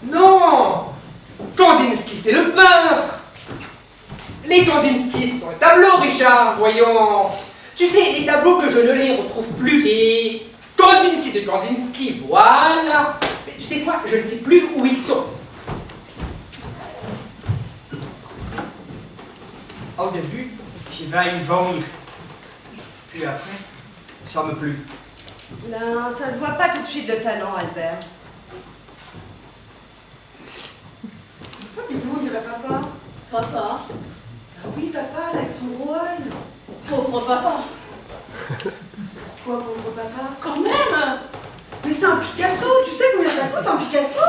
Non! Kandinsky, c'est le peintre! Les Kandinsky sont un tableau, Richard, voyons! Tu sais, les tableaux que je ne les retrouve plus, les Kandinsky de Kandinsky, voilà! Mais tu sais quoi? Je ne sais plus où ils sont. Au début, j'ai failli vomir. Puis après, ça me plut. Ben, ça se voit pas tout de suite le talent, Albert. Dis-moi, il y a papa. Papa? Ah oui, papa, là, avec son gros œil. Pauvre papa. Pourquoi, pauvre papa? Quand même! Mais c'est un Picasso, tu sais combien ça coûte un Picasso?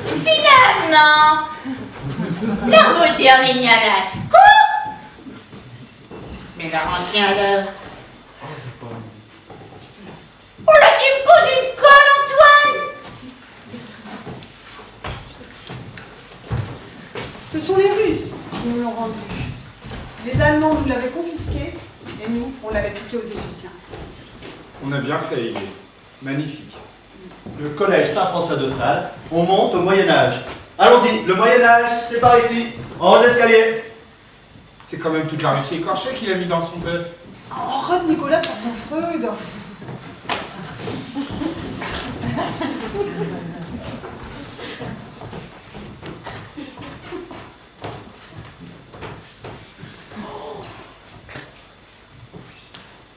Finalement, l'art moderne il n'y a la scoop. Mais l'art ancien alors. Oh là, tu me poses une colle, Antoine! Ce sont les Russes qui nous l'ont rendu. Les Allemands nous l'avaient confisqué, et nous, on l'avait piqué aux Égyptiens. On a bien fait, il est magnifique. Le collège Saint-François de Sales, on monte au Moyen-Âge. Allons-y, le Moyen-Âge, c'est par ici, en haut de l'escalier. C'est quand même toute la Russie écorchée qu'il a mis dans son bœuf. Oh, arrête, Nicolas, pour ton Freud.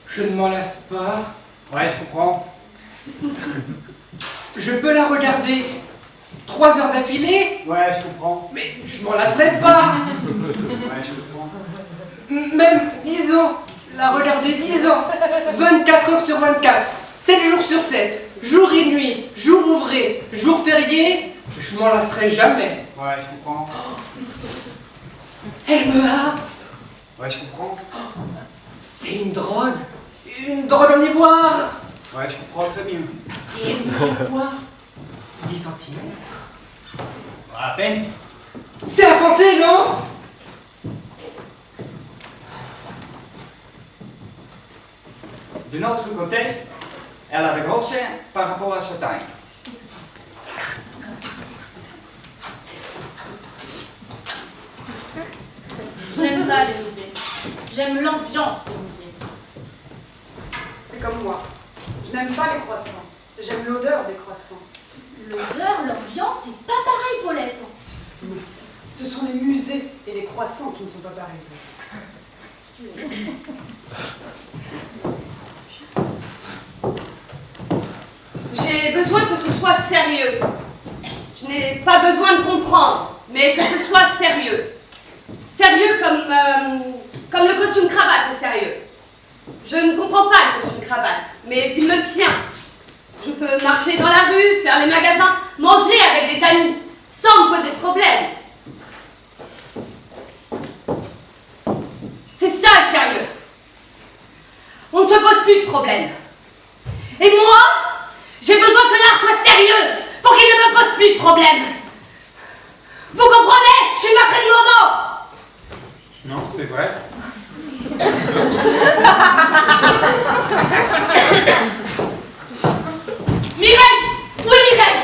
Je ne m'en lasse pas. Ouais, je comprends. Je peux la regarder 3 heures d'affilée, Ouais, je comprends. mais je m'en lasserai pas. Ouais, je comprends. Même 10 ans, la regarder 10 ans, 24 heures sur 24, 7 jours sur 7, jour et nuit, jour ouvré, jour férié, je m'en lasserai jamais. Ouais, je comprends. Elle me a. Ouais, je comprends. C'est une drogue en ivoire. Ouais, je comprends très bien. Et elle me fait quoi? 10 centimètres. À peine. C'est insensé, non? De notre côté, elle avait grossi par rapport à sa taille. Je n'aime pas les musées. J'aime l'ambiance des musées. C'est comme moi. Je n'aime pas les croissants. J'aime l'odeur des croissants. L'odeur, l'ambiance, c'est pas pareil, Paulette. Ce sont les musées et les croissants qui ne sont pas pareils. J'ai besoin que ce soit sérieux. Je n'ai pas besoin de comprendre, mais que ce soit sérieux. Sérieux comme le costume cravate est sérieux. Je ne comprends pas le costume cravate, mais il me tient. Je peux marcher dans la rue, faire les magasins, manger avec des amis, sans me poser de problème. C'est ça le sérieux. On ne se pose plus de problème. Et moi, j'ai besoin que l'art soit sérieux pour qu'il ne me pose plus de problème. Vous comprenez? Je suis Maîtresse Morneau. Non, c'est vrai. Mireille! Où est Mireille?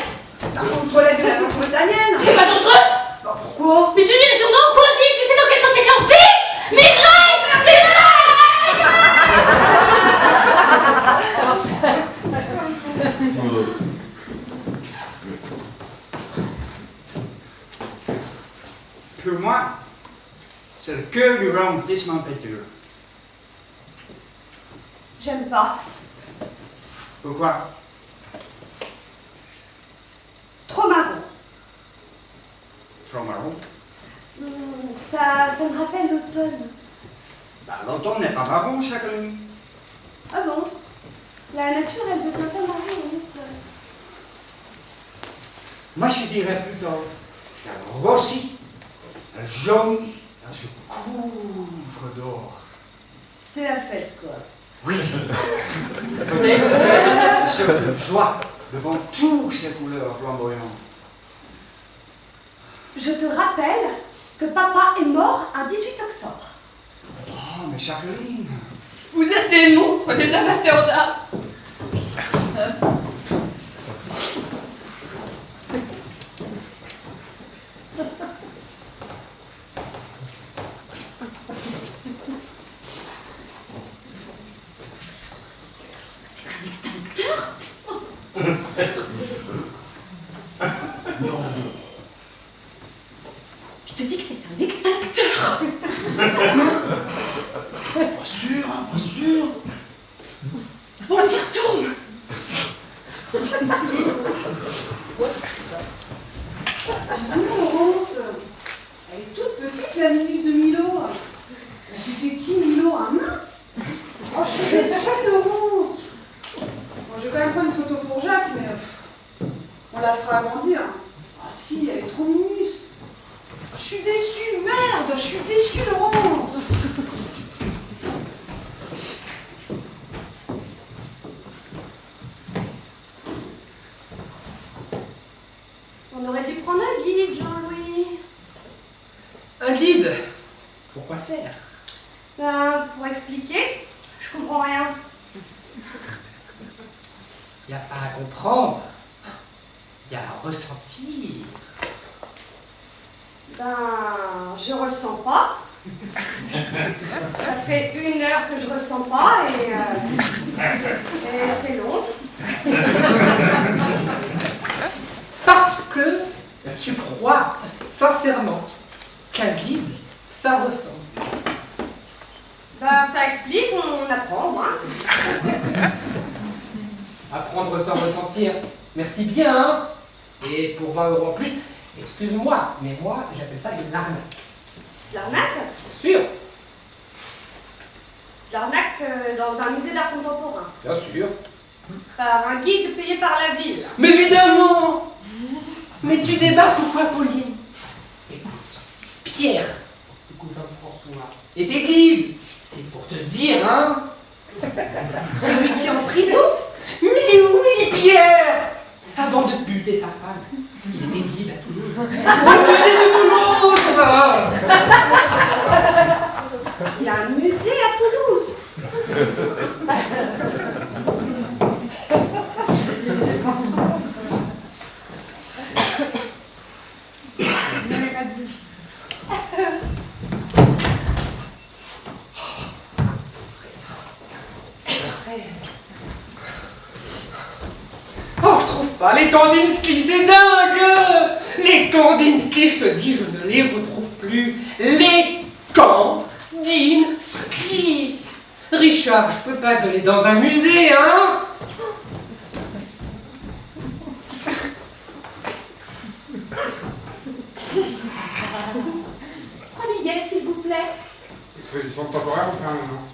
Aux toilettes de la peinture italienne. C'est pas dangereux? Bah pourquoi? Mais tu lis les journaux, quoi, tu sais dans quelle société on vit? Mireille! Pour moi, c'est le cœur du romantisme en peinture. J'aime pas. Pourquoi? Trop marron. Trop marron. Ça me rappelle l'automne. Bah, l'automne n'est pas marron, Jacqueline. Ah bon? La nature, elle devient pas marron en automne. Moi, je dirais plutôt qu'elle rossit, elle jaune, elle se couvre d'or. C'est la fête, quoi. Oui. Peut-être une sorte de joie devant toutes ces couleurs flamboyantes. Je te rappelle que papa est mort un 18 octobre. Oh, mais Jacqueline. Vous êtes des monstres, les amateurs d'art. C'est un extincteur? Non. Je te dis que c'est un extincteur. Pas sûr, hein, pas sûr. Bon, on y retourne. Laurence, elle est toute petite, la Minus de Milo. C'était qui Milo? Un nain? Oh, je suis désolée, Laurence. Bon, je vais quand même prendre une photo pour Jacques, mais on la fera agrandir. Ah si, elle est trop minus. Je suis déçue, merde, je suis déçue, Laurence. On aurait dû prendre un guide, Jean-Louis. Un guide? Pourquoi faire? Ben, pour expliquer, je comprends rien. Y a pas à comprendre. Y a à ressentir. Ben, je ressens pas. Ça fait 1 heure que je ressens pas et c'est long. Parce que tu crois sincèrement qu'un guide, ça ressent. Ben, ça explique, on apprend, hein. Apprendre sans ressentir. Merci bien, hein. Et pour 20 € en plus, excuse-moi, mais moi, j'appelle ça de l'arnaque. L'arnaque? Bien sûr, L'arnaque dans un musée d'art contemporain. bien sûr. Par un guide payé par la ville. Mais évidemment! Mais tu débarques ou quoi, Pauline? Écoute, Pierre, le cousin de François, était guide. C'est pour te dire, hein? Celui qui est en prison? Mais oui, Pierre! Avant de buter sa femme, il était guide à Toulouse. Au musée de Toulouse! Il y a un musée à Toulouse. Oh, je trouve pas les Kandinsky, c'est dingue! Les Kandinsky, je te dis, je ne les retrouve plus. Les Kandinsky! Richard, je peux pas te donner dans un musée, hein? 3 billets, s'il vous plaît. Exposition temporaire ou permanente?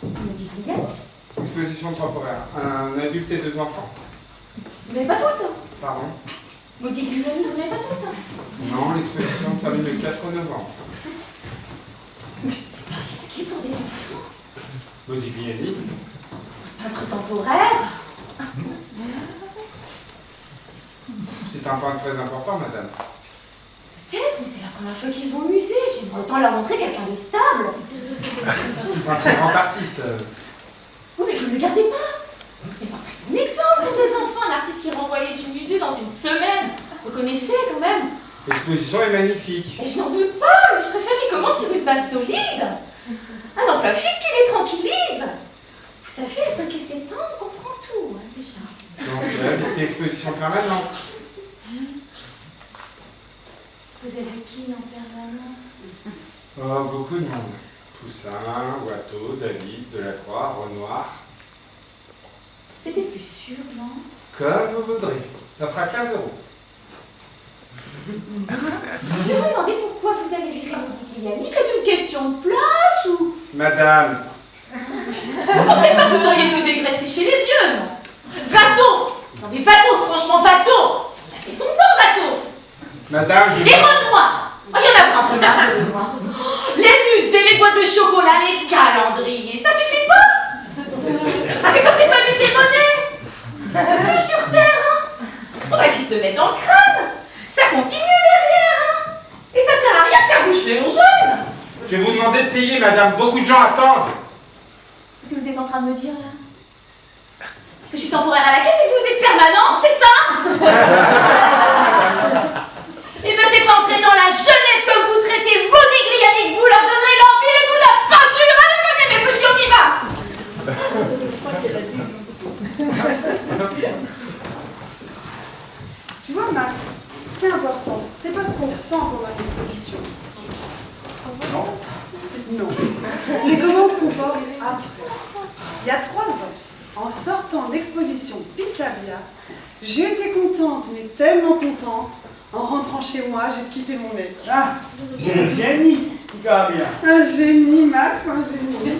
Me dit billets? Exposition temporaire. Un adulte et 2 enfants. Vous n'avez pas tout le temps. Pardon? Modigliani, vous n'avez pas tout le temps. Non, l'exposition se termine le 4 novembre. C'est pas risqué pour des enfants. Modigliani. Peintre temporaire. C'est un point très important, madame. Peut-être, mais c'est la première fois qu'ils vont au musée. J'aimerais autant leur montrer quelqu'un de stable. C'est un très grand artiste. Oui, mais vous ne le gardez pas. C'est pas un très bon exemple pour des enfants, un artiste qui est renvoyé du musée dans une semaine. Vous connaissez quand même. L'exposition est magnifique. Et je n'en doute pas, mais je préfère qu'il commence sur une base solide. Un emploi fixe qui les tranquillise. Vous savez, à 5 et 7 ans, on comprend tout, hein, déjà. Dans ce cas-là, visiter exposition permanente. Vous avez qui en permanent? Oh, beaucoup de monde. Poussin, Watteau, David, Delacroix, Renoir. C'était plus sûr, non? Comme vous voudrez. Ça fera 15 €. Je vais vous demander pourquoi vous avez viré Modigliani. C'est une question de place ou... Madame, Vous pensez pas que vous auriez pu dégraisser chez les vieux, non? Watteau! Non mais Watteau, franchement, Watteau! Il a fait son temps, Watteau! madame, je... Les Renoirs! Oh, il y en a pas un peu marre, les Renoirs. Les musées, les boîtes de chocolat, les calendriers, ça suffit pas? Ah mais quand c'est pas laissé monnaie! Que sur terre, hein? Faudrait qu'ils se mettent dans le crâne! Ça continue derrière, hein? Et ça sert à rien de faire boucher aux jeunes! Je vais vous demander de payer, madame. Beaucoup de gens attendent. Qu'est-ce que vous êtes en train de me dire, là? Que je suis temporaire à la caisse et que vous êtes permanent, c'est ça? Eh ben c'est pas en traitant la jeunesse comme vous traitez Modigliani que vous leur donnerez l'envie, le goût de la peinture! Allez, venez mes petits, on y va! Tu vois, Max, ce qui est important, c'est pas ce qu'on ressent pendant l'exposition. Non. C'est comment on se comporte après. Il y a 3 ans, en sortant de l'exposition Picabia, j'ai été contente, mais tellement contente. En rentrant chez moi, j'ai quitté mon mec. Ah, j'ai un génie, Picabia. Un génie, Max, un génie.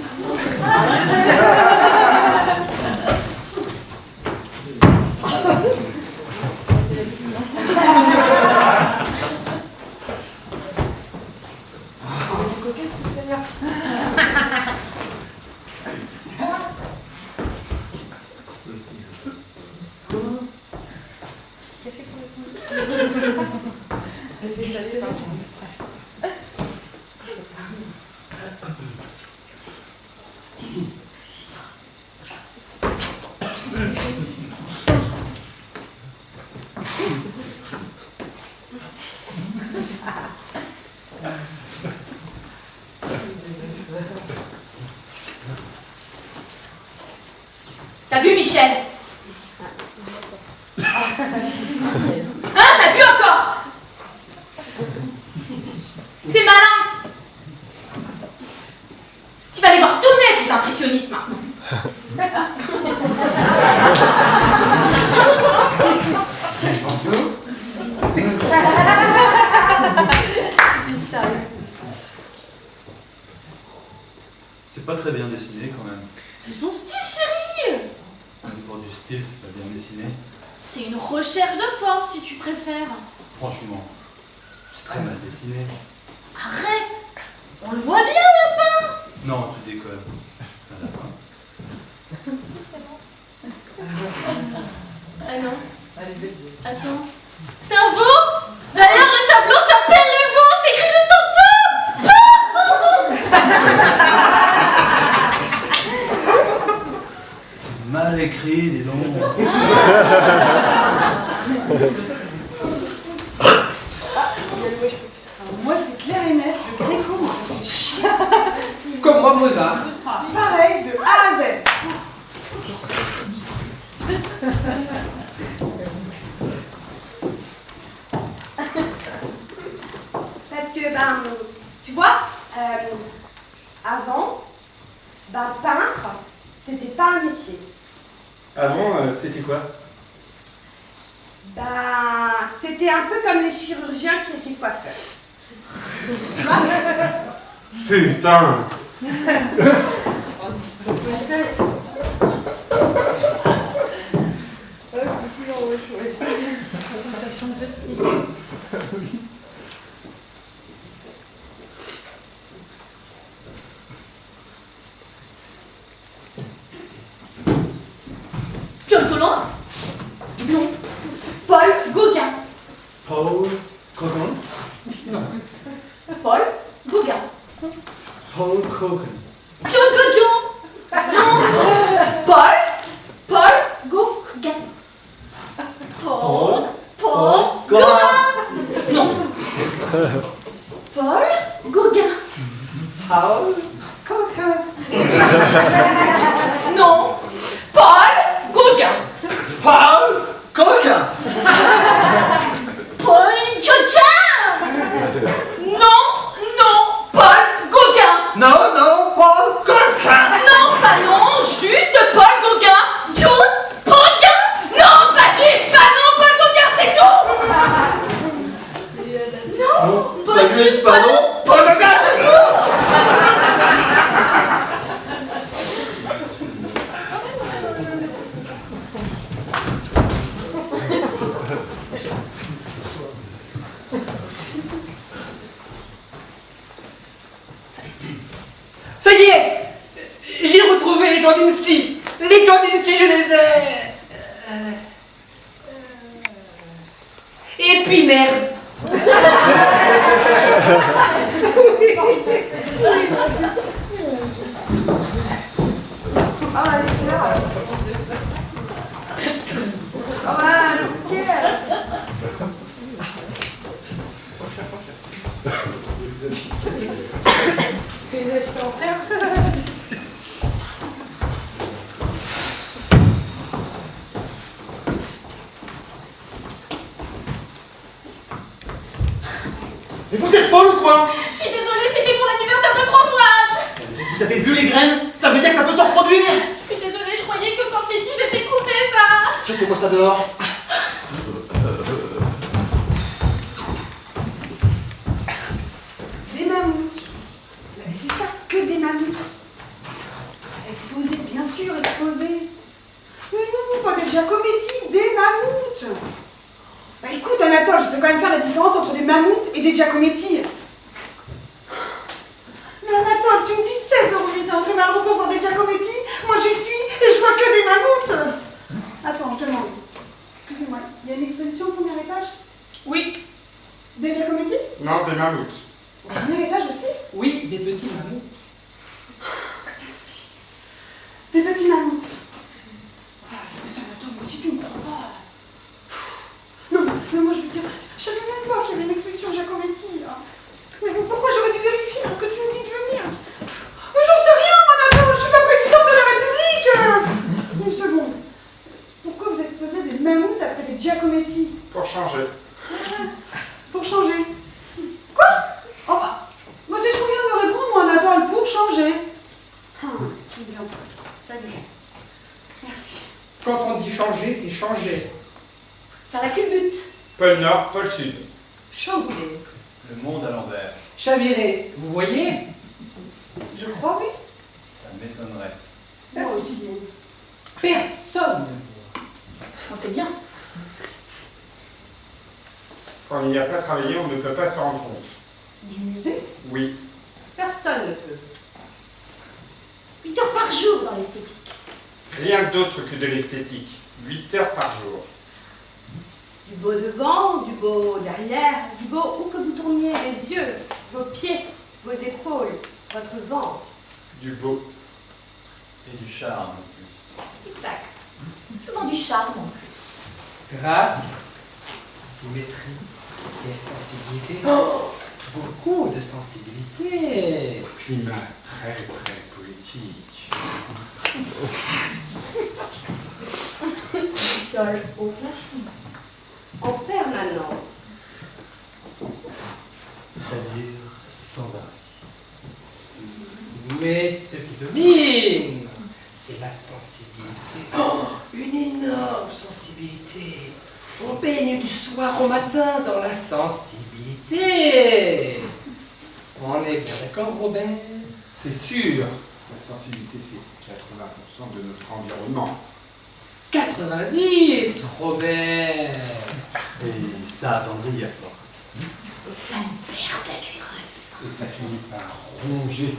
T'as vu, Michel? Hein, t'as vu encore? C'est malin! Tu vas aller voir tout net, les impressionnistes, maintenant. C'est pas très bien dessiné quand même. C'est son style, chérie! Pour du style, c'est pas bien dessiné. C'est une recherche de forme, si tu préfères. Franchement, c'est très mal dessiné. Arrête! On le voit bien, le lapin! Non, tu déconnes. Un lapin. Ah non. Attends. C'est un veau? D'ailleurs, le tableau s'appelle le veau, c'est écrit juste en dessous! C'est mal écrit, dis donc. Alors moi, c'est clair et net, le Gréco, moi, ça me fait chier. Comme moi, Mozart. Pareil, de A à Z. Parce que, tu vois, avant, peintre, c'était pas un métier. Avant, c'était quoi? C'était un peu comme les chirurgiens qui étaient coiffeurs. Tu vois? Putain! Claude Colomb? Non. Paul Gauguin? Paul Gauguin? Non. Paul Gauguin? Paul Gauguin. Claude Gauguin? Non. Paul Gauguin? Paul Gauguin? Non. Paul Gauguin? Paul Gauguin. Non. Paul Gauguin? Paul Gauguin. Paul Gauguin? Non, Pas juste, pardon. Ça y est, j'ai retrouvé les Kandinsky. Les Kandinsky, je les ai. Et puis merde. Mais vous êtes folle ou quoi? Je suis désolée, c'était pour l'anniversaire de Françoise. Vous avez vu les graines? Ça veut dire que ça peut se reproduire. Je suis désolée, je croyais que quand Yeti, j'étais coupée, ça. Jetez-moi ça dehors. Des mammouths. Mais c'est ça, que des mammouths. Exposés, bien sûr, exposés. Mais non, pas des Giacometti, des mammouths. Bah écoute, Anatole, je sais quand même faire la différence entre des mammouths et des Giacometti. Mais Anatole, tu me dis 16,8 €, très mal repos pour des Giacometti. Moi j'y suis et je vois que des mammouths. Attends, je demande. Excusez-moi, il y a une exposition au premier étage? Oui. Des Giacometti? Non, des mammouths. Au premier étage aussi? Oui, des petits mammouths. Merci. Des petits mammouths. Ah, putain, Anatole, moi aussi tu me crois pas. Non, mais moi je veux dire, je savais même pas qu'il y avait une exposition Giacometti. Mais pourquoi j'aurais dû vérifier alors que tu me dis de venir? Mais j'en sais rien, mon Anatole, je suis pas présidente de la République. Une seconde. Pourquoi vous exposez des mammouths après des Giacometti? Pour changer. Pour changer. Quoi? Oh bah, moi c'est ce qu'on vient de me répondre, moi, Anatole, pour changer. Bien. Salut. Merci. Quand on dit changer, c'est changer. Faire la culbute. Pôle Nord, pôle Sud. Chambouler. Le monde à l'envers. Chavirer, vous voyez? Je crois, oui. Ça m'étonnerait. Moi aussi. Personne ne voit. On sait bien. Quand on n'y a pas travaillé, on ne peut pas se rendre compte. Du musée? Oui. Personne ne peut. 8 heures par jour dans l'esthétique. Rien d'autre que de l'esthétique. 8 heures par jour. Du beau devant, du beau derrière, du beau où que vous tourniez les yeux, vos pieds, vos épaules, votre ventre. Du beau. Et du charme en plus. Exact. Souvent du charme en plus. Grâce, symétrie et sensibilité. Beaucoup de sensibilité. Climat très très poétique. Du sol au plafond. En permanence. C'est-à-dire sans arrêt. Mais ce qui domine, c'est la sensibilité. Oh, une énorme sensibilité. On baigne du soir au matin dans la sensibilité. On est bien d'accord, Robert? C'est sûr. La sensibilité, c'est 80% de notre environnement. 90, Robert. Et ça attendrit à force. Ça nous perce la cuirasse. Et ça finit par ronger.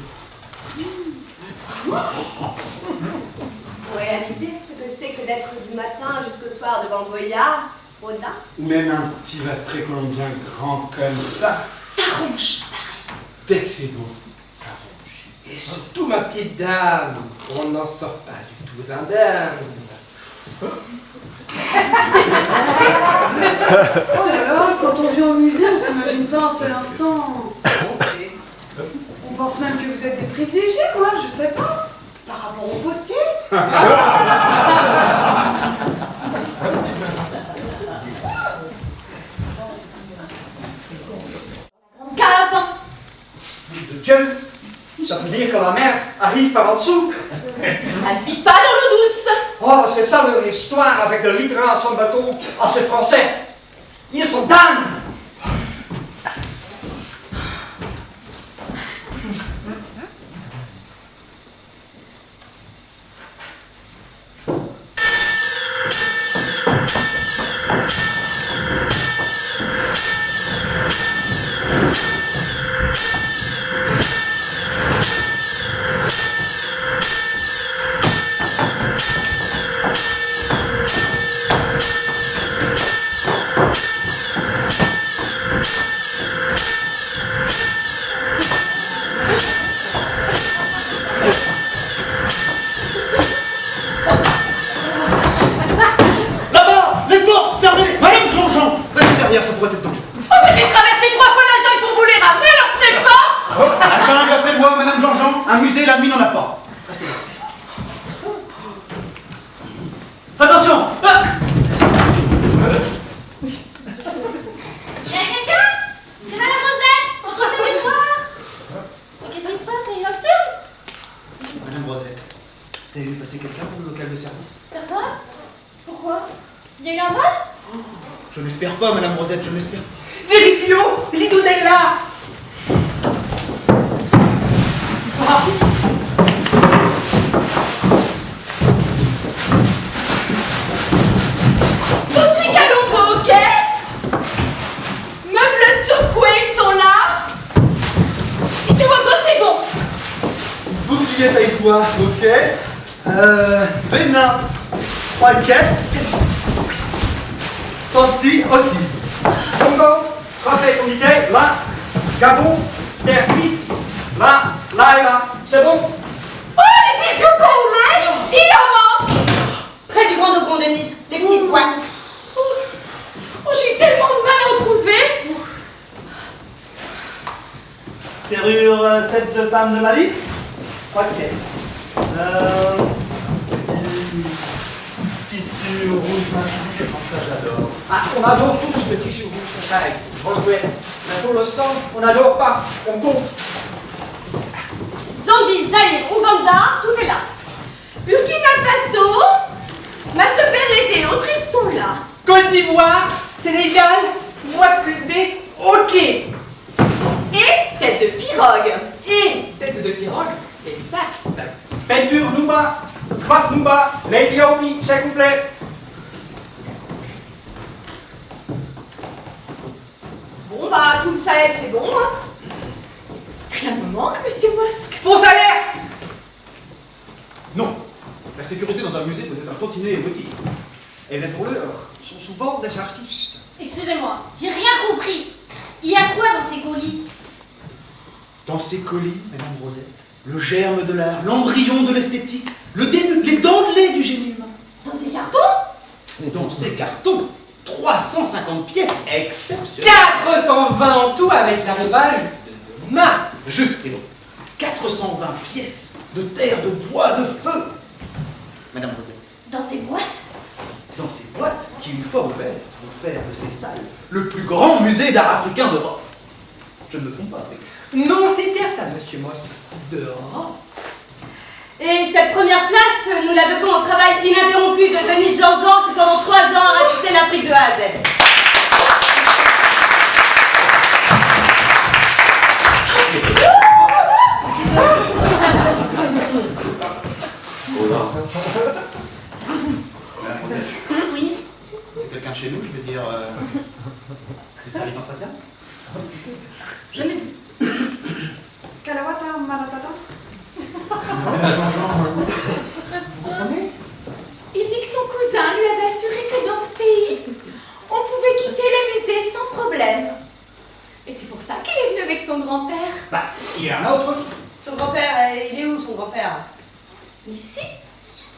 Vous réalisez ce que c'est que d'être du matin jusqu'au soir devant Goya, Rodin? Ou même un petit vase précolombien grand comme ça. Ça ronge. Dès que c'est beau, ça ronge. Et surtout, ma petite dame, on n'en sort pas du tout indemne. Oh là là, quand on vient au musée, on s'imagine pas un seul instant. On sait. On pense même que vous êtes des privilégiés, moi, je sais pas. Par rapport aux postiers. Cave. De Dieu, ça veut dire que ma mère arrive par en dessous. Ça ne vit pas dans l'eau douce. Oh, c'est ça leur histoire avec de l'itrain à son bateau. Ah, c'est français. Ils sont dingues. passer quelqu'un pour le local de service? Personne? Pourquoi? Il y a eu un vol? Je n'espère pas, Madame Rosette, je n'espère pas. Vérifions si tout est là. Patrick Alombo, ok? Meubles de secoué, ils sont là. Et c'est Wago, c'est bon. Bouclier taille-toi, ok. Bénin, 3 caisses. Santi aussi. Congo, refais ton idée, là. Gabon, terre cuite, là, là et là. C'est bon? Oh, les bijoux pour mec! Il en manque! Près du Grand Dogon, Denise, les petites boîtes. Oh, j'ai eu tellement de mal à en trouver! Serrure tête de femme de Mali, 3 caisses. Petit tissu rouge massif, ça j'adore. Ah, on adore tous le tissu rouge, pareil. Grosse bouette. Mais pour l'instant, on n'adore pas. On compte. Zambie, Zaïre, Ouganda, tout est là. Burkina Faso, masque perlés et autriches sont là. Côte d'Ivoire, Sénégal, voix sculptée, ok. Et tête de pirogue. Et tête de pirogue, exact. Peinture Nouba, Graf Nouba, l'Éthiopie, c'est complet. Bon, bah, tout le Sahel, c'est bon, hein. Rien me manque, monsieur Mosque. Fausse alerte. Non. La sécurité dans un musée doit être un tantinet émotif. Et les voleurs sont souvent des artistes. Excusez-moi, j'ai rien compris. Il y a quoi dans ces colis? Dans ces colis, Madame Rosette, le germe de l'art, l'embryon de l'esthétique, le début, les dents de lait du génie humain. Dans ces cartons? Dans ces cartons, 350 pièces exceptionnelles. 420 en tout avec l'arrivage de demain. Juste, Primo. 420 pièces de terre, de bois, de feu. Madame Rosette, Dans ces boîtes? dans ces boîtes qui, une fois ouvertes, vont faire de ces salles le plus grand musée d'art africain d'Europe. Je ne me trompe pas, Primo. Non, c'est bien ça, monsieur Moss. D'Europe. Et cette première place, nous la devons au travail ininterrompu de Denis Jean-Jean qui pendant 3 ans a ratissé l'Afrique de A à Z. Madame Rosette, Oui. c'est quelqu'un de chez nous, je veux dire, du service d'entretien? Jamais vu. Kalawata Maratata. Vous comprenez? Il dit que son cousin lui avait assuré que dans ce pays, on pouvait quitter les musées sans problème. Et c'est pour ça qu'il est venu avec son grand-père. Bah, il y a un autre. Son grand-père, il est où son grand-père? Ici,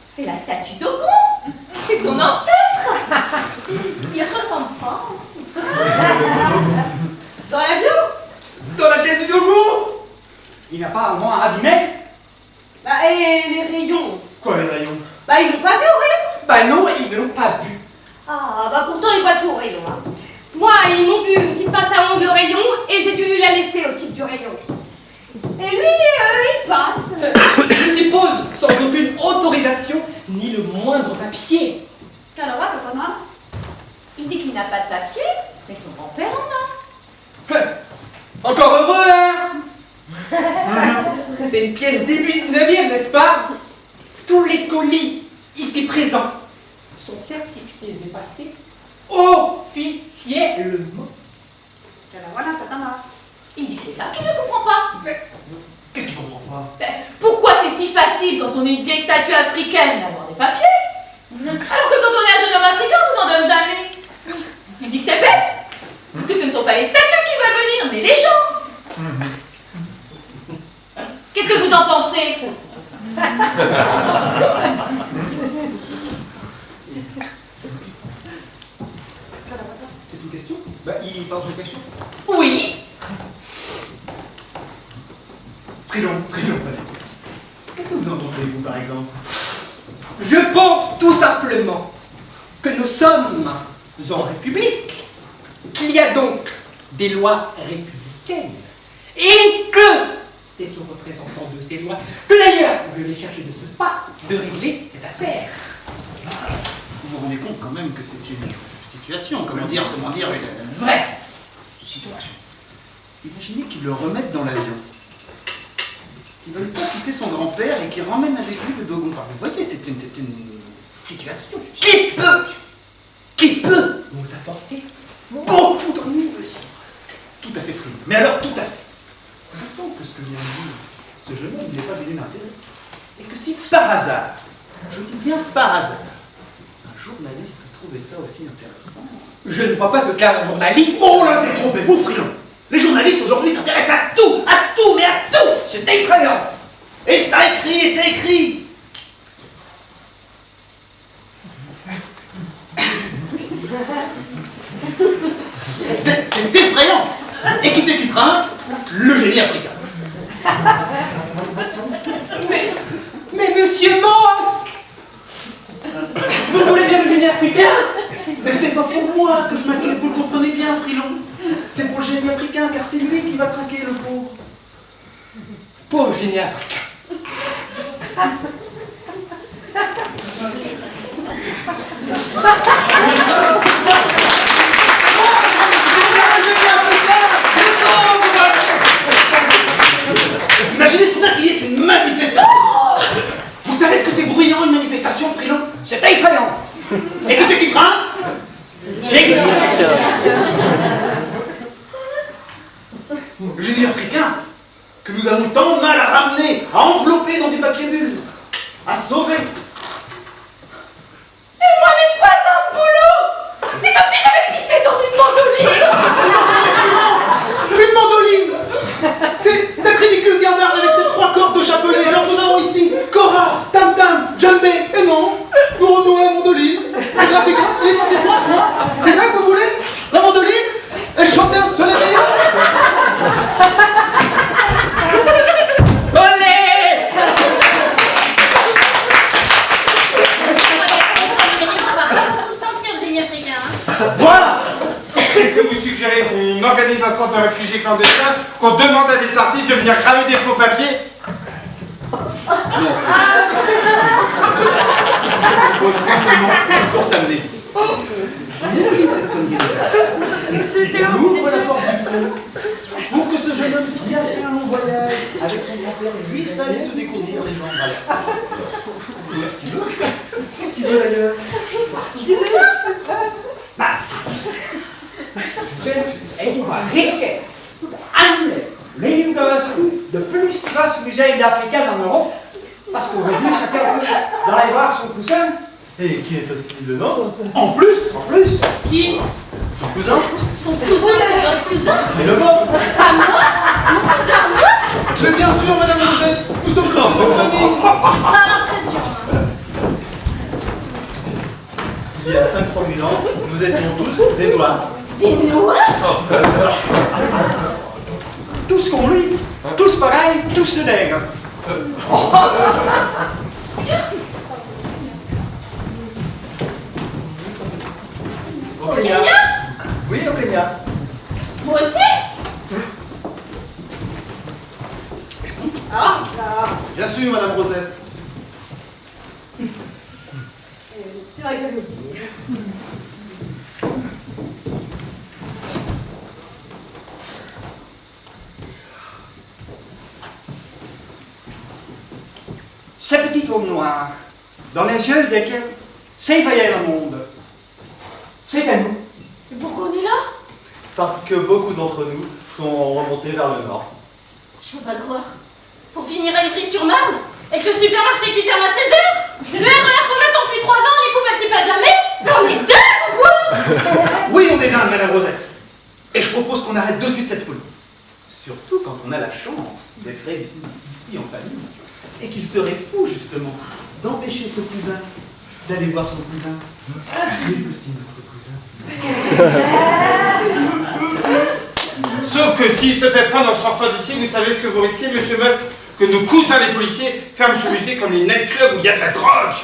c'est la statue d'Ogon. C'est son ancêtre. Il ressemble pas. Dans l'avion? Dans la caisse du Dogo. Il n'a pas un moins abîmé. Bah, et les rayons? Quoi, les rayons? Bah, ils l'ont pas vu au rayon? Bah non, ils ne l'ont pas vu. Ah, bah pourtant ils voient tout au rayon, hein. Moi, ils m'ont vu une petite pince à ongles au rayon et j'ai dû lui la laisser au type du rayon. Et lui, il passe. Je suppose, sans aucune autorisation, ni le moindre papier. Kalawata Tana. Il dit qu'il n'a pas de papier, mais son grand-père en a. Encore heureux, hein. C'est une pièce début 19e, n'est-ce pas? Tous les colis ici présents sont certifiés et passés officiellement. Kalawata Tana. Il dit que c'est ça qu'il ne comprend pas. Qu'est-ce qu'il comprend pas? Pourquoi c'est si facile quand on est une vieille statue africaine d'avoir des papiers, alors que quand on est un jeune homme africain, on vous en donne jamais? Il dit que c'est bête, parce que ce ne sont pas les statues qui veulent venir, mais les gens. Qu'est-ce que vous en pensez? C'est une question? Bah, il pose une question. Oui. Frilon, qu'est-ce que vous en pensez, vous, par exemple? Je pense tout simplement que nous sommes en République, qu'il y a donc des lois républicaines, et que C'est au représentant de ces lois que d'ailleurs je vais chercher de ce pas de régler cette affaire. Vous vous rendez compte quand même que c'est une situation, comment dire, une vraie situation. Imaginez qu'ils le remettent dans l'avion. Qu'ils ne veulent pas quitter son grand-père et qu'ils ramènent avec lui le Dogon. Enfin, vous voyez, c'est une situation. Qui peut Nous apporter beaucoup d'ennuis, monsieur Ross. Tout à fait fluide. Mais alors, tout à fait. D'autant que ce que vient de dire ce jeune homme n'est pas venu d'intérêt. Et que si par hasard, je dis bien par hasard, un journaliste trouvait ça aussi intéressant. Je ne vois pas ce qu'un journaliste. Oh là, détrompez-vous, Frilon. Les journalistes aujourd'hui s'intéressent à tout, mais à tout. C'est effrayant. Et ça écrit, et ça écrit. C'est effrayant. Et qui c'est qui trinque? Le génie africain. Mais monsieur Moss, vous voulez bien le génie africain? Mais ce n'est pas pour moi que je m'inquiète, vous le comprenez bien, Frilon. C'est pour le génie africain, car c'est lui qui va trinquer, le pauvre. Pauvre génie africain. Imaginez soudain qu'il y ait une manifestation. Vous savez ce que c'est bruyant, une manifestation, Frilon? C'est effrayant. Et que c'est qui craint? C'est le génie africain que nous avons tant de mal à ramener, à envelopper dans du papier bulle, à sauver. Et moi, mes 3 ans de boulot, c'est comme si j'avais pissé dans une mandoline. Une mandoline. C'est cette ridicule gardarde avec ses 3 cordes de chapelet. Alors nous avons ici Cora, Tam Tam, Djembé, et non, nous renouons la mandoline. Et grattez-toi, toi. C'est ça que vous voulez? La mandoline? Et chanter un soleil meilleur? Olé! Vous sentir le génie africain, hein? Voilà. Est-ce que vous suggérez qu'on organise un centre de réfugiés clandestins, qu'on demande à des artistes de venir graver des faux papiers? Il faut simplement une courte amnésie. Oui, cette sonnerie. On ouvre la porte du fond pour que ce jeune homme qui a fait un long voyage avec son grand-père puisse aller se découvrir les jambes à l'air. Il fait ce qu'il veut. Qu'est-ce qu'il veut d'ailleurs? Et on va risquer d'amener l'inauguration de plus grosses musées d'Africains en Europe, parce qu'aujourd'hui, chacun peut d'aller voir son cousin. Et qui est aussi le nôtre? En plus, Qui? Son cousin? Son cousin, c'est votre cousin? Et le vôtre? À moi? Mon cousin, moi? mais bien sûr, Madame Rosette, nous sommes là, en famille. Pas l'impression. Il y a 500 000 ans, nous étions tous des Noirs. Des noirs? Tous comme lui, tous pareils, tous de nègres. Au Kenya? Oui, au Kenya. Moi aussi? Bien sûr, Madame Rosette. C'est vrai que j'avais oublié. Ces petits hommes noirs, dans les yeux desquels s'éveillait le monde, c'est à nous. Et pourquoi on est là? Parce que beaucoup d'entre nous sont remontés vers le nord. Je peux pas le croire. Pour finir à Ivry-sur-Marne? Avec le supermarché qui ferme à 16h? Le RER qu'on attend depuis 3 ans, les couples qui passent jamais? Mais on est dingue ou quoi? Oui, on est dingue, Madame Rosette. Et je propose qu'on arrête de suite cette folie. Surtout quand on a la chance d'être ici en famille. Et qu'il serait fou, justement, d'empêcher ce cousin d'aller voir son cousin. Il est aussi notre cousin. Sauf que s'il se fait prendre en sortant d'ici, vous savez ce que vous risquez, monsieur Musk? Que nos cousins les policiers ferment ce musée comme les nightclubs où il y a de la drogue.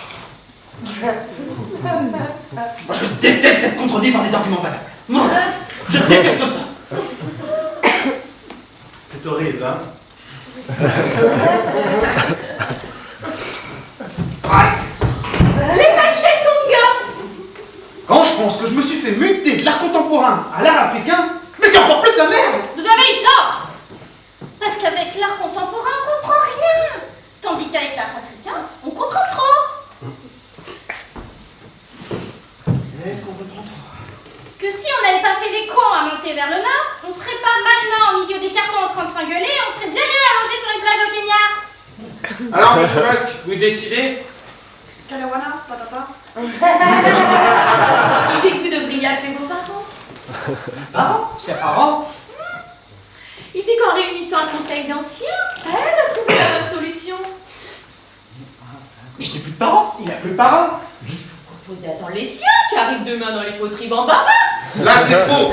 Moi, je déteste être contredit par des arguments valables. Moi, je déteste ça. C'est horrible, hein? Les machettes Tonga. Quand je pense que je me suis fait muter de l'art contemporain à l'art africain, mais c'est encore plus la merde. Vous avez eu tort. Parce qu'avec l'art contemporain, on comprend rien. Tandis qu'avec l'art africain, on comprend trop. Est-ce qu'on comprend trop? Que si on n'avait pas fait les cons à monter vers le nord, on serait pas maintenant au milieu des cartons en train de s'engueuler, on serait bien mieux allongé sur une plage au Kenya. Alors, monsieur Musk, vous décidez? Kalawana, patata. Il dit que vous devriez appeler vos parents. Parents? Ses parents? Il dit qu'en réunissant un conseil d'anciens, ça aide à trouver la bonne solution. Mais je n'ai plus de parents. Il n'a plus de parents. Mais il vous propose d'attendre les siens qui arrivent demain dans les poteries Bambara. Là, c'est faux.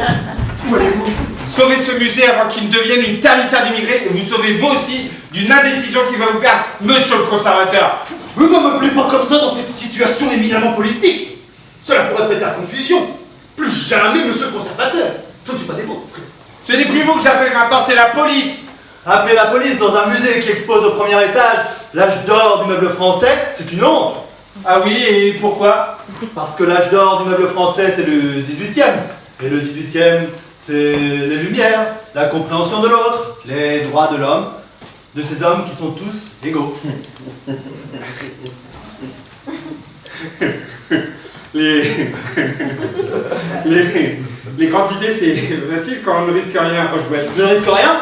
Où allez-vous? Sauvez ce musée avant qu'il ne devienne une termitière d'immigrés et vous sauvez vous aussi d'une indécision qui va vous perdre, monsieur le conservateur. Ne m'appelez pas comme ça dans cette situation éminemment politique. Cela pourrait prêter à confusion. Plus jamais, monsieur le conservateur. Je ne suis pas des vôtres, frère. Ce n'est plus vous que j'appelle maintenant, c'est la police. Appeler la police dans un musée qui expose au premier étage l'âge d'or du meuble français, c'est une honte. Ah oui, et pourquoi? Parce que l'âge d'or du meuble français, c'est le 18e. Et le 18e, c'est les Lumières, la compréhension de l'autre, les droits de l'homme, de ces hommes qui sont tous égaux. Les grandes idées, c'est facile quand on ne risque rien, Rochebouette. Je ne risque rien.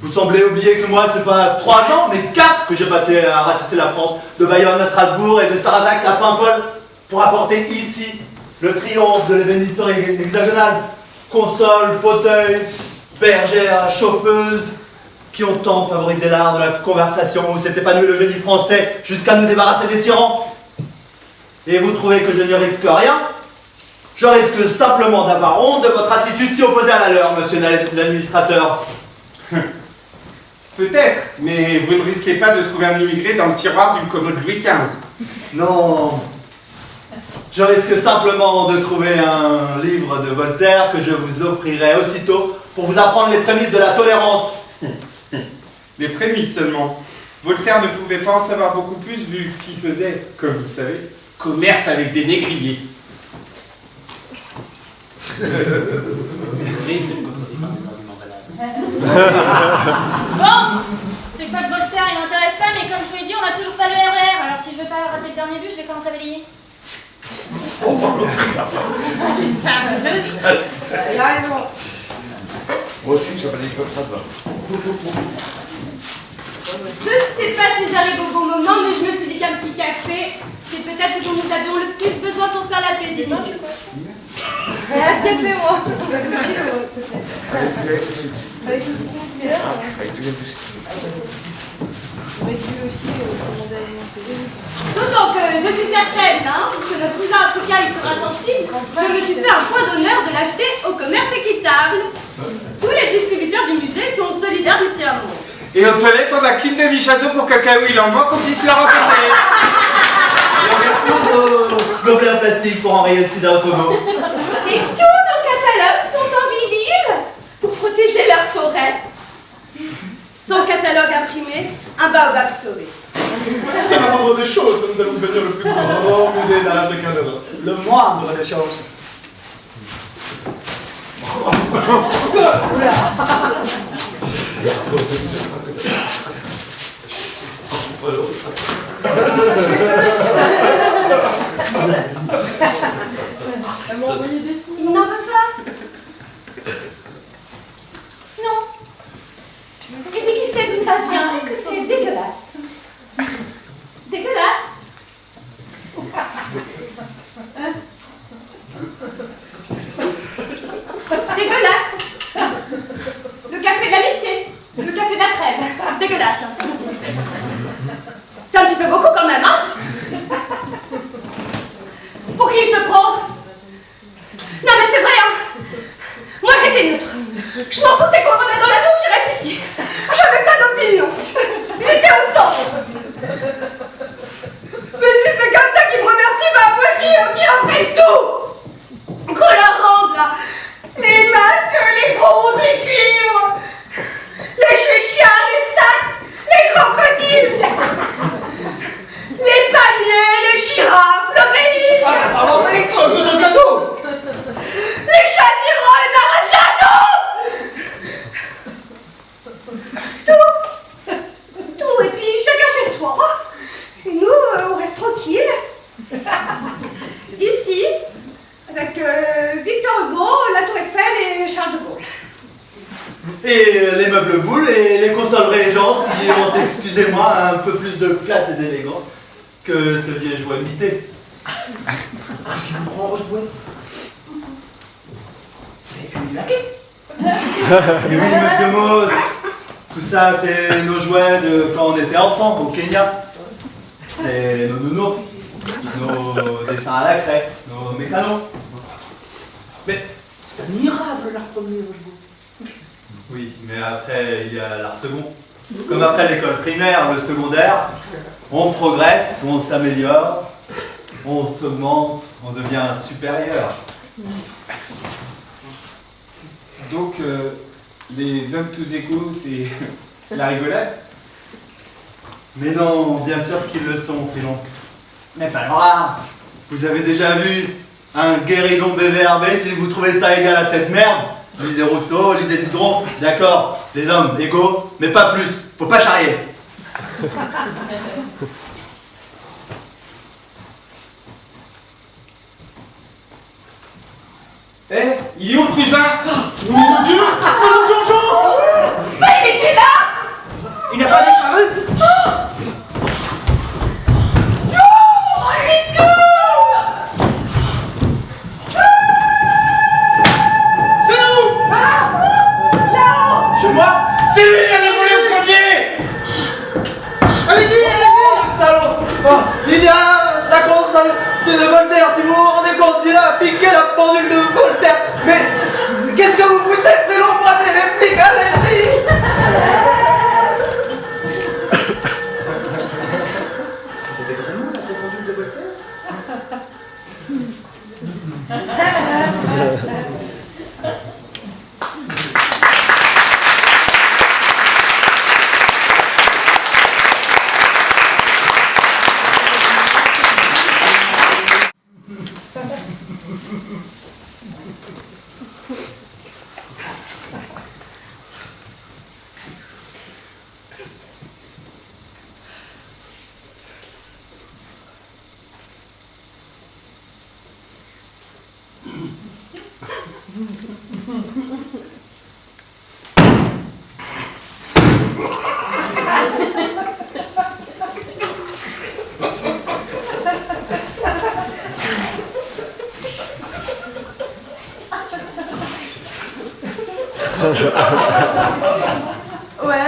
Vous semblez oublier que moi, c'est pas 3 ans, mais 4 que j'ai passé à ratisser la France, de Bayonne à Strasbourg et de Sarrazac à Paimpol, pour apporter ici le triomphe de l'ébénisterie hexagonale. Consoles, fauteuils, bergères, chauffeuses, qui ont tant favorisé l'art de la conversation où s'est épanoui le génie français jusqu'à nous débarrasser des tyrans. Et vous trouvez que je ne risque rien? Je risque simplement d'avoir honte de votre attitude si opposée à la leur, monsieur l'administrateur. Peut-être, mais vous ne risquez pas de trouver un immigré dans le tiroir d'une commode Louis XV. Non. Je risque simplement de trouver un livre de Voltaire que je vous offrirai aussitôt pour vous apprendre les prémices de la tolérance. Les prémices seulement. Voltaire ne pouvait pas en savoir beaucoup plus vu qu'il faisait, comme vous le savez, commerce avec des négriers. Bon, c'est pas de Voltaire, il m'intéresse pas, mais comme je vous l'ai dit, on a toujours pas le RER. Alors si je veux pas rater le dernier bus, je vais commencer à balayer. Il a raison. Moi aussi, je balaye comme ça, toi. Je sais pas si j'arrive au bon moment, mais je me suis dit qu'un petit café, c'est peut-être ce dont nous avions le plus besoin pour faire la pédiluve. Café-moi. Avec le son qui est là. D'autant que je suis certaine que notre cousin africain il sera sensible, je me suis fait un point d'honneur de l'acheter au commerce équitable. Tous les distributeurs du musée sont solidaires du tiers-monde. Et aux toilettes, on a qu'une demi-château pour qu'au cas où il en manque, on puisse la refermer. Et on garde tous nos gobelets en plastique pour enrayer le sida au Togo. Et tous nos catalogues sont en vinyle pour protéger leur forêt. Son catalogue imprimé, un baobab sauvé. C'est la moindre des choses que nous allons devenir le plus grand musée d'art africain d'Europe. Le moindre des choses. Il n'en veut pas. Non. Il dit qu'il sait d'où ça vient et que c'est dégueulasse. Dégueulasse. Dégueulasse. Le café de l'amitié. Le café de la trêve. Dégueulasse. C'est un petit peu beaucoup quand même, hein? Pour qui il se prend? Non mais c'est vrai, hein? Moi j'étais neutre. Je m'en foutais qu'on remette dans l'avion qui reste ici. J'avais pas d'opinion. J'étais au centre. Mais si c'est comme ça qu'ils me remercient, bah moi qui reprennent tout. Qu'on leur rende là. Les masques, les bronzes, les cuivres, les chichias, les sacs. meubles boules et les consoles Régence qui ont, excusez-moi, un peu plus de classe et d'élégance que ce vieil jouet mité. Qu'est-ce qui vous prend, Rochebouet? Vous avez fini de laquer? Et oui, monsieur Mose, tout ça, c'est nos jouets de quand on était enfant au Kenya. C'est nos nounours, nos dessins à la craie, nos mécanos. Mais c'est admirable l'art premier, Rochebouet. Oui, mais après, il y a l'art second. Comme après l'école primaire, le secondaire, on progresse, on s'améliore, on s'augmente, on devient supérieur. Donc, les hommes tous égaux, c'est la rigolade? Mais non, bien sûr qu'ils le sont, Frilon. Mais pas grave. Vous avez déjà vu un guéridon BVRB? Si vous trouvez ça égal à cette merde, lisez Rousseau, lisez Diderot. D'accord, les hommes égaux, mais pas plus. Faut pas charrier. Eh, il est où le cousin? Oh mon Dieu! Oh Jean-Jean! Mais il était là! Il n'a pas disparu? C'est où? Chez moi? C'est lui qui avait volé au premier! Allez-y, allez-y! Salaud! Oh, il y a la console de Voltaire, si vous vous rendez compte, il a piqué la pendule de Voltaire. Mais qu'est-ce que vous foutez, Frilon, pour appeler les flics? Allez-y! C'était vraiment la vraie pendule de Voltaire? Ouais.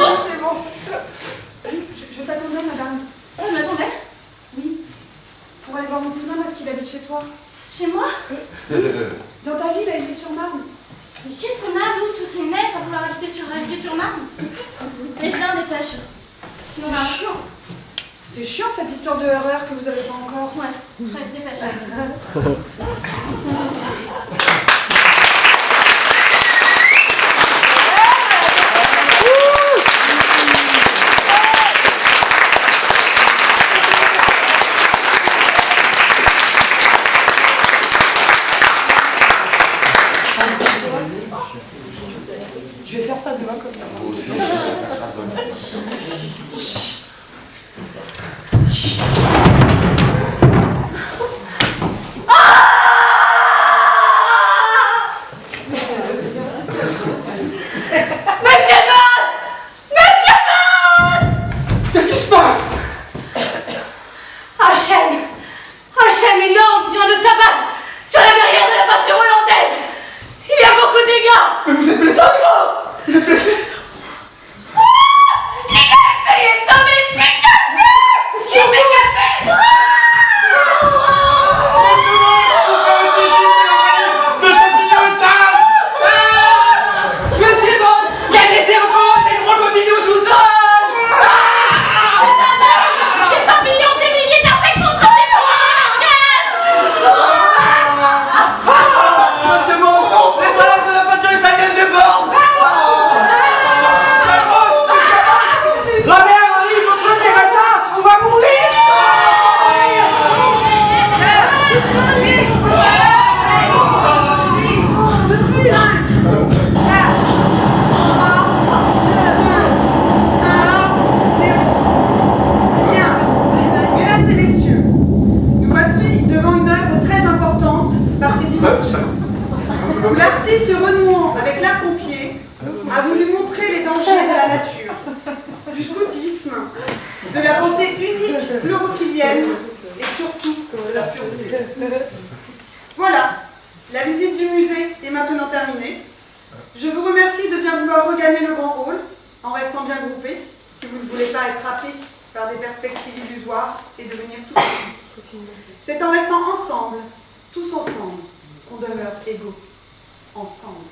C'est bon. Je t'attendais, madame. Tu m'attendais? Oui. Pour aller voir mon cousin parce qu'il habite chez toi. Chez moi? Dans ta ville, à Ivry-sur-Marne. Mais qu'est-ce qu'on a, nous, tous les mecs, à vouloir habiter sur Marne? Mais viens, dépêche. Sinon, C'est chiant. C'est chiant cette histoire de RER que vous avez pas encore. Ouais, très dépêche. Je vais faire ça demain comme Qu'est-ce qui se passe? Un chêne énorme vient de s'abattre sur la derrière de la voiture hollandaise. Il y a beaucoup de dégâts. Mais vous êtes blessé? Vous êtes blessé? Il a essayé de sauver le Pikachu. Il s'est cassé. De ce pignotard! Monsieur Bond, il y a des ergots, mais le rôle continue au sous-sol! Des papillons, des milliers d'insectes sont en train de Monsieur Mose, les balades de la peinture italienne débordent! l'hygiène et surtout de la pureté. Voilà, la visite du musée est maintenant terminée. Je vous remercie de bien vouloir regagner le grand hall en restant bien groupés, si vous ne voulez pas être happés par des perspectives illusoires et devenir tout petits. C'est en restant ensemble, tous ensemble, qu'on demeure égaux, ensemble.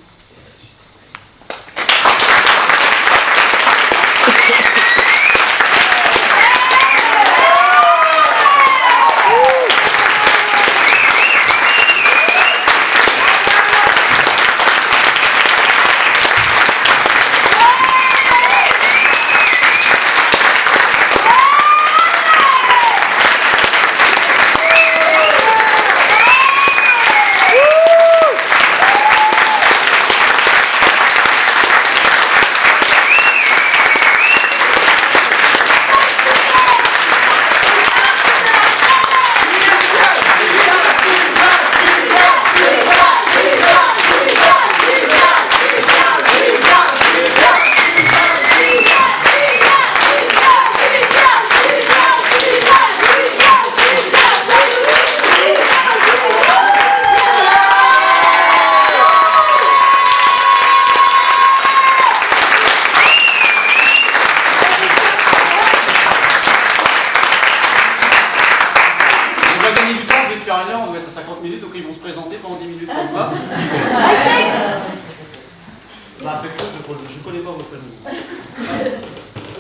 Je connais pas votre prénom.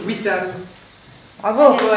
Wissam. Bravo. Ouais.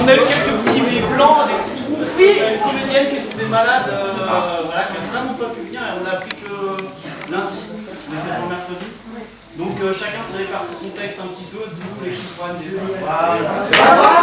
On a eu quelques petits blancs, des petits trous. Oui. Une comédienne qui est tombée malade, voilà, qui n'a vraiment pas pu venir et on a appris que lundi, on a fait le jour mercredi. Donc chacun s'est réparti son texte un petit peu, d'où l'équipe One. Voilà.